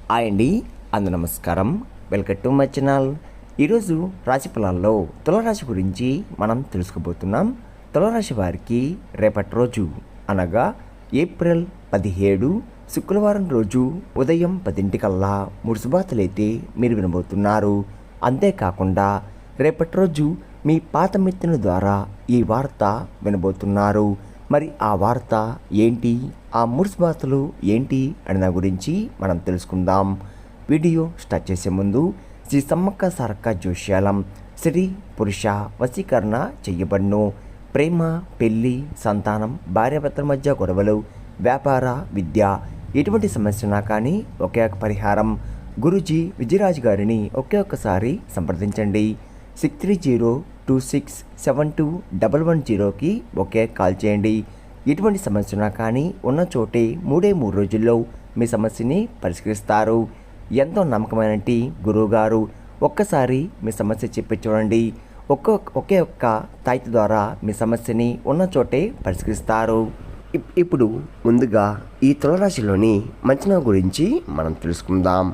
Hi అండి, నమస్కారం. Welcome to my channel. ఈరోజు రాశి ఫలాల్లో తులారాశి గురించి మనం తెలుసుకోబోతున్నాం. తులారాశి వారికి రేపటి రోజు అనగా ఏప్రిల్ 17 శుక్రవారం రోజు ఉదయం 10 కల్లా 3 శుభార్తలైతే మీరు వినబోతున్నారు. అంతేకాకుండా రేపటి రోజు మీ పాత మిత్రుల ద్వారా ఈ వార్త వినబోతున్నారు. మరి ఆ వార్త ఏంటి, ఆ 3 శుభార్తలు ఏంటి అనే దాని గురించి మనం తెలుసుకుందాం. వీడియో స్టార్ట్ చేసే ముందు శ్రీ సమ్మక్క సారక్క జ్యోతిష్యాలయం స్త్రీ పురుష వశీకరణ చెయ్యబడును. ప్రేమ, పెళ్లి, సంతానం, భార్యాభర్తల మధ్య గొడవలు, వ్యాపార, విద్య, ఎటువంటి సమస్యనా కానీ ఒకే ఒక పరిహారం. గురూజీ విజయరాజు గారిని ఒక్కసారి సంప్రదించండి. 6302672110కి ఒకే కాల్ చేయండి. ఎటువంటి సమస్యనా కానీ ఉన్న చోటే 3 రోజుల్లో మీ సమస్యని పరిష్కరిస్తారు. ఎంతో నమ్మకమైన గురువుగారు. ఒక్కసారి మీ సమస్య చెప్పి చూడండి. ఒకే ఒక్క తాయితీ ద్వారా మీ సమస్యని ఉన్న చోటే పరిష్కరిస్తారు. ఇప్పుడు ముందుగా ఈ తులారాశిలోని మంచన గురించి మనం తెలుసుకుందాం.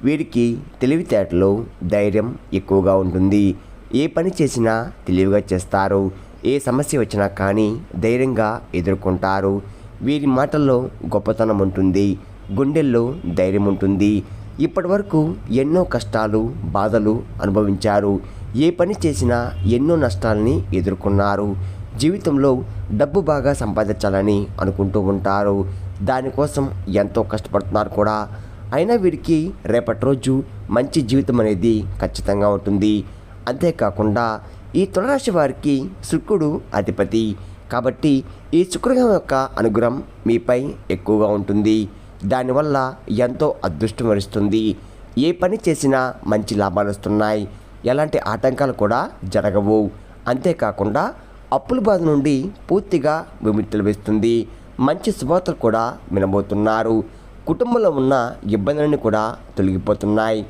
వీరికి తెలివితేటలు, ధైర్యం ఎక్కువగా ఉంటుంది. ఏ పని చేసినా తెలివిగా చేస్తారు. ఏ సమస్య వచ్చినా కానీ ధైర్యంగా ఎదుర్కొంటారు. వీరి మాటల్లో గొప్పతనం ఉంటుంది, గుండెల్లో ధైర్యం ఉంటుంది. ఇప్పటి వరకు ఎన్నో కష్టాలు, బాధలు అనుభవించారు. ఏ పని చేసినా ఎన్నో నష్టాలని ఎదుర్కొన్నారు. జీవితంలో డబ్బు బాగా సంపాదించాలని అనుకుంటూ ఉంటారు. దానికోసం ఎంతో కష్టపడుతున్నారు కూడా. అయినా వీరికి రేపటి రోజు మంచి జీవితం అనేది ఖచ్చితంగా ఉంటుంది. అంతేకాకుండా ఈ తులారాశి వారికి శుక్రుడు అధిపతి కాబట్టి ఈ శుక్రగ్రహం యొక్క అనుగ్రహం మీపై ఎక్కువగా ఉంటుంది. దానివల్ల ఎంతో అదృష్టం వరిస్తుంది. ఏ పని చేసినా మంచి లాభాలు వస్తున్నాయి. ఎలాంటి ఆటంకాలు కూడా జరగవు. అంతేకాకుండా అప్పుల బాధ నుండి పూర్తిగా విముక్తి లభిస్తుంది. మంచి శుభవార్తలు కూడా వినబోతున్నారు. కుటుంబంలో ఉన్న ఇబ్బందులన్నీ కూడా తొలగిపోతున్నాయి.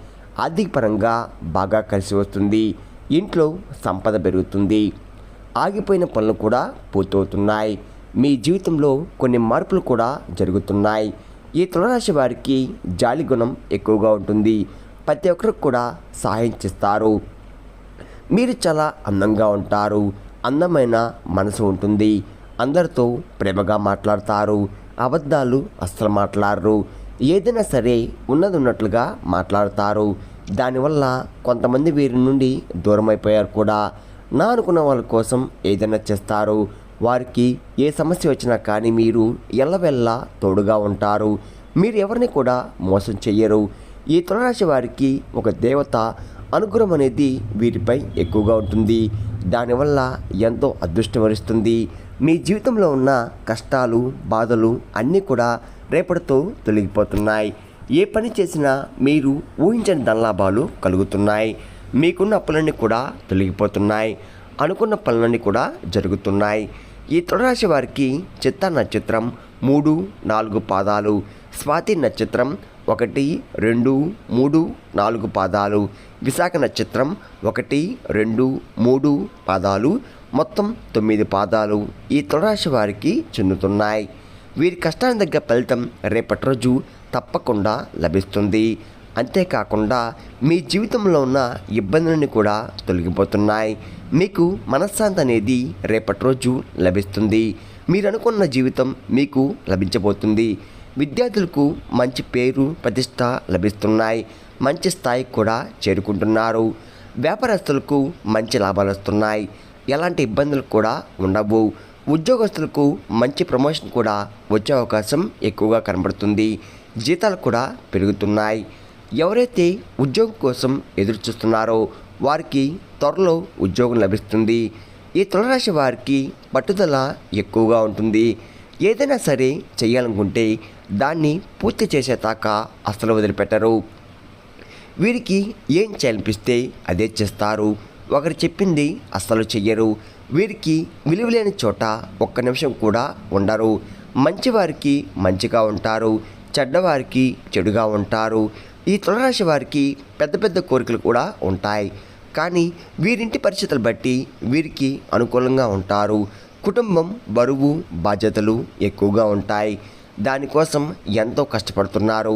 ఆర్థిక పరంగా బాగా కలిసి వస్తుంది. ఇంట్లో సంపద పెరుగుతుంది. ఆగిపోయిన పనులు కూడా పూర్తవుతున్నాయి. మీ జీవితంలో కొన్ని మార్పులు కూడా జరుగుతున్నాయి. ఈ తులారాశి వారికి జాలి గుణం ఎక్కువగా ఉంటుంది. ప్రతి ఒక్కరికి కూడా సహాయం చేస్తారు. మీరు చాలా అందంగా ఉంటారు. అందమైన మనసు ఉంటుంది. అందరితో ప్రేమగా మాట్లాడతారు. అబద్ధాలు అస్సలు మాట్లాడరు. ఏదైనా సరే ఉన్నది ఉన్నట్లుగా మాట్లాడతారు. దానివల్ల కొంతమంది వీరి నుండి దూరం అయిపోయారు కూడా. నా అనుకున్న వాళ్ళ కోసం ఏదైనా చేస్తారు. వారికి ఏ సమస్య వచ్చినా కానీ మీరు ఎల్లవెల్లా తోడుగా ఉంటారు. మీరు ఎవరిని కూడా మోసం చెయ్యరు. ఈ తులారాశి వారికి ఒక దేవత అనుగ్రహం అనేది వీరిపై ఎక్కువగా ఉంటుంది. దానివల్ల ఎంతో అదృష్టం వరిస్తుంది. మీ జీవితంలో ఉన్న కష్టాలు, బాధలు అన్నీ కూడా రేపటితో తొలగిపోతున్నాయి. ఏ పని చేసినా మీరు ఊహించని ధనలాభాలు కలుగుతున్నాయి. మీకున్న అప్పులన్నీ కూడా తొలగిపోతున్నాయి. అనుకున్న పనులన్నీ కూడా జరుగుతున్నాయి. ఈ తులారాశి వారికి చిత్తా నక్షత్రం 3, 4 పాదాలు, స్వాతి నక్షత్రం 1, 2, 3, 4 పాదాలు, విశాఖ నక్షత్రం 1, 2, 3 పాదాలు, మొత్తం 9 పాదాలు ఈ తులారాశి వారికి చెందుతున్నాయి. వీరి కష్టానికి తగ్గ ఫలితం రేపటి రోజు తప్పకుండా లభిస్తుంది. అంతేకాకుండా మీ జీవితంలో ఉన్న ఇబ్బందులన్నీ కూడా తొలగిపోతున్నాయి. మీకు మనశ్శాంతి అనేది రేపటి రోజు లభిస్తుంది. మీరు అనుకున్న జీవితం మీకు లభించబోతుంది. విద్యార్థులకు మంచి పేరు, ప్రతిష్ట లభిస్తున్నాయి. మంచి స్థాయికి కూడా చేరుకుంటున్నారు. వ్యాపారస్తులకు మంచి లాభాలు వస్తున్నాయి. ఎలాంటి ఇబ్బందులు కూడా ఉండవు. ఉద్యోగస్తులకు మంచి ప్రమోషన్ కూడా వచ్చే అవకాశం ఎక్కువగా కనబడుతుంది. జీతాలు కూడా పెరుగుతున్నాయి. ఎవరైతే ఉద్యోగం కోసం ఎదురు చూస్తున్నారో వారికి త్వరలో ఉద్యోగం లభిస్తుంది. ఈ తులారాశి వారికి పట్టుదల ఎక్కువగా ఉంటుంది. ఏదైనా సరే చేయాలనుకుంటే దాన్ని పూర్తి చేసేదాకా అస్సలు వదిలిపెట్టరు. వీరికి ఏం చేయాలనిపిస్తే అదే చేస్తారు. ఒకరు చెప్పింది అస్సలు చెయ్యరు. వీరికి విలువలేని చోట ఒక్క నిమిషం కూడా ఉండరు. మంచివారికి మంచిగా ఉంటారు, చెడ్డవారికి చెడుగా ఉంటారు. ఈ తులారాశి వారికి పెద్ద పెద్ద కోరికలు కూడా ఉంటాయి. కానీ వీరింటి పరిస్థితులు బట్టి వీరికి అనుకూలంగా ఉంటారు. కుటుంబం బరువు బాధ్యతలు ఎక్కువగా ఉంటాయి. దానికోసం ఎంతో కష్టపడుతున్నారు,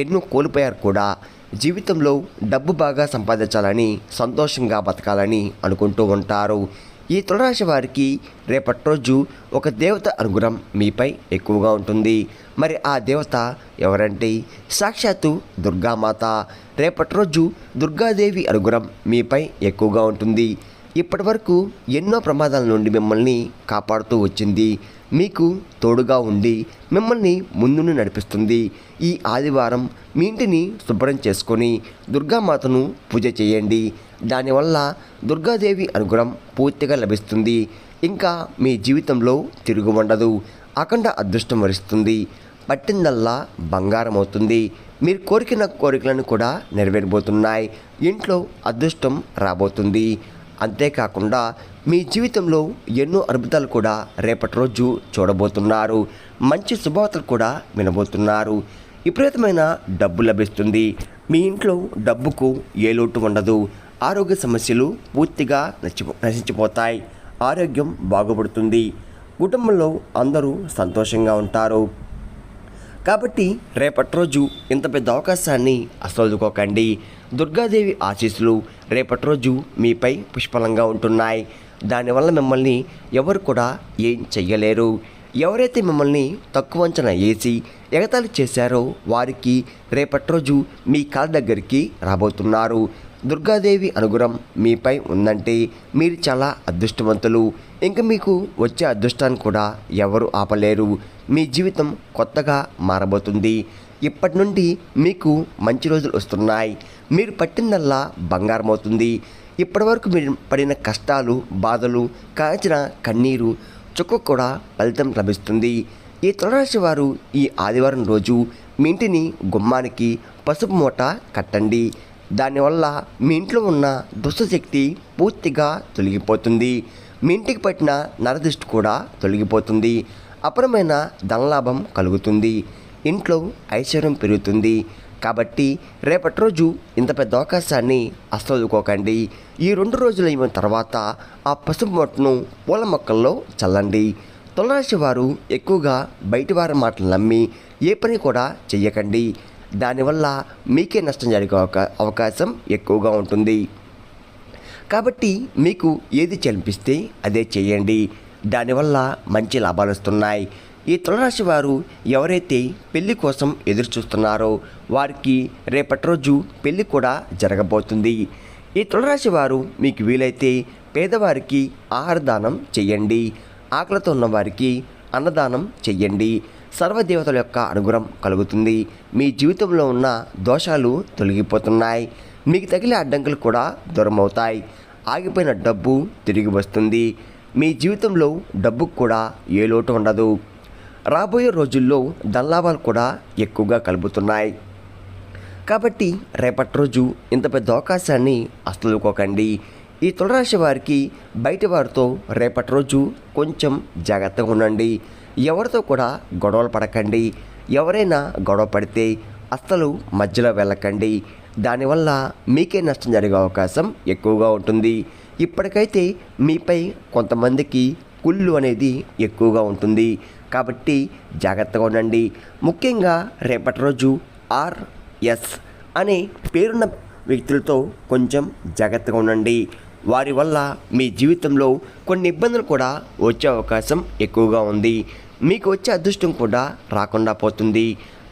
ఎన్నో కోల్పోయారు కూడా. జీవితంలో డబ్బు బాగా సంపాదించాలని, సంతోషంగా బతకాలని అనుకుంటూ ఉంటారు. ఈ తులారాశి వారికి రేపటి రోజు ఒక దేవత అనుగ్రహం మీపై ఎక్కువగా ఉంటుంది. మరి ఆ దేవత ఎవరంటే సాక్షాత్తు దుర్గామాత. రేపటి రోజు దుర్గాదేవి అనుగ్రహం మీపై ఎక్కువగా ఉంటుంది. ఇప్పటి వరకు ఎన్నో ప్రమాదాల నుండి మిమ్మల్ని కాపాడుతూ వచ్చింది, మీకు తోడుగా ఉండి మిమ్మల్ని ముందును నడిపిస్తుంది. ఈ ఆదివారం మీ ఇంటిని శుభ్రం చేసుకొని దుర్గామాతను పూజ చేయండి. దానివల్ల దుర్గాదేవి అనుగ్రహం పూర్తిగా లభిస్తుంది. ఇంకా మీ జీవితంలో తిరుగు ఉండదు, అఖండ అదృష్టం వరిస్తుంది. పట్టిందల్లా బంగారం అవుతుంది. మీరు కోరిన కోరికలను కూడా నెరవేరబోతున్నాయి. ఇంట్లో అదృష్టం రాబోతుంది. అంతేకాకుండా మీ జీవితంలో ఎన్నో అద్భుతాలు కూడా రేపటి రోజు చూడబోతున్నారు. మంచి శుభవార్తలు కూడా వినబోతున్నారు. విపరీతమైన డబ్బు లభిస్తుంది. మీ ఇంట్లో డబ్బుకు ఏ లోటు ఉండదు. ఆరోగ్య సమస్యలు పూర్తిగా నశించిపోతాయి. ఆరోగ్యం బాగుపడుతుంది. కుటుంబంలో అందరూ సంతోషంగా ఉంటారు. కాబట్టి రేపటి రోజు ఇంత పెద్ద అవకాశాన్ని అసలుకోకండి. దుర్గాదేవి ఆశీస్సులు రేపటి రోజు మీపై పుష్కలంగా ఉంటున్నాయి. దానివల్ల మిమ్మల్ని ఎవరు కూడా ఏం చెయ్యలేరు. ఎవరైతే మిమ్మల్ని తక్కువ అంచనా వేసి ఎగతాళి చేశారో వారికి రేపటి రోజు మీ కాళ్ళ దగ్గరికి రాబోతున్నారు. దుర్గాదేవి అనుగ్రహం మీపై ఉందంటే మీరు చాలా అదృష్టవంతులు. ఇంకా మీకు వచ్చే అదృష్టాన్ని కూడా ఎవరు ఆపలేరు. మీ జీవితం కొత్తగా మారబోతుంది. ఇప్పటి నుండి మీకు మంచి రోజులు వస్తున్నాయి. మీరు పట్టిందల్లా బంగారం అవుతుంది. ఇప్పటి వరకు మీరు పడిన కష్టాలు, బాధలు, కాచిన కన్నీరు చుక్క కూడా ఫలితం లభిస్తుంది. ఈ తులారాశి వారు ఈ ఆదివారం రోజు మీ ఇంటిని గుమ్మానికి పసుపు మూట కట్టండి. దానివల్ల మీ ఇంట్లో ఉన్న దుష్టశక్తి పూర్తిగా తొలగిపోతుంది. మీ ఇంటికి పట్టిన నరదృష్టి కూడా తొలగిపోతుంది. అపరమైన ధనలాభం కలుగుతుంది. ఇంట్లో ఐశ్వర్యం పెరుగుతుంది. కాబట్టి రేపటి రోజు ఇంత పెద్ద అవకాశాన్ని అసలుకోకండి. ఈ 2 రోజులు అయిన తర్వాత ఆ పసుపు మొట్టను పూల మొక్కల్లో చల్లండి. తులారాశి వారు ఎక్కువగా బయటి వారి మాటలు నమ్మి ఏ పని కూడా చెయ్యకండి. దానివల్ల మీకే నష్టం జరిగే అవకాశం ఎక్కువగా ఉంటుంది. కాబట్టి మీకు ఏది చలిపిస్తే అదే చేయండి. దానివల్ల మంచి లాభాలు వస్తున్నాయి. ఈ తులారాశి వారు ఎవరైతే పెళ్లి కోసం ఎదురు చూస్తున్నారో వారికి రేపటి రోజు పెళ్లి కూడా జరగబోతుంది. ఈ తులారాశి వారు మీకు వీలైతే పేదవారికి ఆహార దానం చెయ్యండి. ఆకలితో ఉన్నవారికి అన్నదానం చెయ్యండి. సర్వదేవతల యొక్క అనుగ్రహం కలుగుతుంది. మీ జీవితంలో ఉన్న దోషాలు తొలగిపోతున్నాయి. మీకు తగిలే అడ్డంకులు కూడా దూరం అవుతాయి. ఆగిపోయిన డబ్బు తిరిగి వస్తుంది. మీ జీవితంలో డబ్బుకు కూడా ఏ లోటు ఉండదు. రాబోయే రోజుల్లో ధనలాభాలు కూడా ఎక్కువగా కలుగుతున్నాయి. కాబట్టి రేపటి రోజు ఇంత పెద్ద అవకాశాన్ని అసలుకోకండి. ఈ తులారాశి వారికి బయట వారితో రేపటి రోజు కొంచెం జాగ్రత్తగా ఉండండి. ఎవరితో కూడా గొడవలు పడకండి. ఎవరైనా గొడవ పడితే అస్సలు మధ్యలో వెళ్ళకండి. దానివల్ల మీకే నష్టం జరిగే అవకాశం ఎక్కువగా ఉంటుంది. ఇప్పటికైతే మీపై కొంతమందికి కుళ్ళు అనేది ఎక్కువగా ఉంటుంది. కాబట్టి జాగ్రత్తగా ఉండండి. ముఖ్యంగా రేపటి రోజు ఆర్ఎస్ అనే పేరున్న వ్యక్తులతో కొంచెం జాగ్రత్తగా ఉండండి. వారి వల్ల మీ జీవితంలో కొన్ని ఇబ్బందులు కూడా వచ్చే అవకాశం ఎక్కువగా ఉంది. మీకు వచ్చే అదృష్టం కూడా రాకుండా పోతుంది.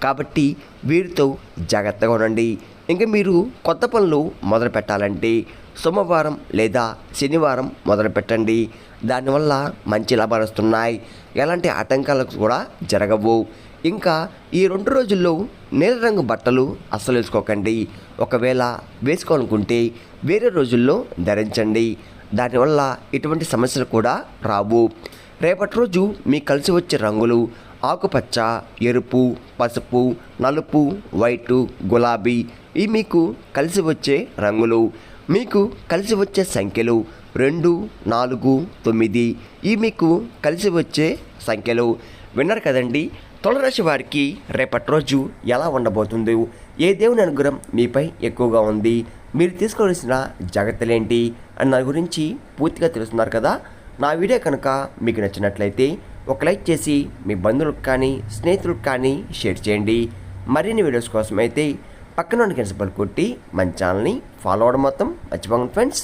కాబట్టి వీరితో జాగ్రత్తగా ఉండండి. ఇంకా మీరు కొత్త పనులు మొదలు పెట్టాలంటే సోమవారం లేదా శనివారం మొదలు పెట్టండి. దానివల్ల మంచి లాభాలు వస్తున్నాయి. ఎలాంటి ఆటంకాలకు కూడా జరగవు. ఇంకా ఈ 2 రోజుల్లో నీల రంగు బట్టలు అస్సలు వేసుకోకండి. ఒకవేళ వేసుకోవాలనుకుంటే వేరే రోజుల్లో ధరించండి. దానివల్ల ఎటువంటి సమస్యలు కూడా రావు. రేపటి రోజు మీకు కలిసి వచ్చే రంగులు ఆకుపచ్చ, ఎరుపు, పసుపు, నలుపు, వైటు, గులాబీ. ఇవి మీకు కలిసి వచ్చే రంగులు. మీకు కలిసి వచ్చే సంఖ్యలు 2, 4, 9. ఇవి మీకు కలిసి వచ్చే సంఖ్యలు. విన్నారు కదండి, తులారాశి వారికి రేపటి రోజు ఎలా ఉండబోతుంది, ఏ దేవుని అనుగ్రహం మీపై ఎక్కువగా ఉంది, మీరు తీసుకోవాల్సిన జాగ్రత్తలు ఏంటి అన్న దాని గురించి పూర్తిగా తెలుస్తున్నారు కదా. నా వీడియో కనుక మీకు నచ్చినట్లయితే ఒక లైక్ చేసి మీ బంధువులకు కానీ స్నేహితులకు కానీ షేర్ చేయండి. మరిన్ని వీడియోస్ కోసం అయితే పక్కన ఉన్న గంట సింబల్ కొట్టి మన ఛానల్ని ఫాలో అవ్వడం మొత్తం మర్చిపోకండి ఫ్రెండ్స్.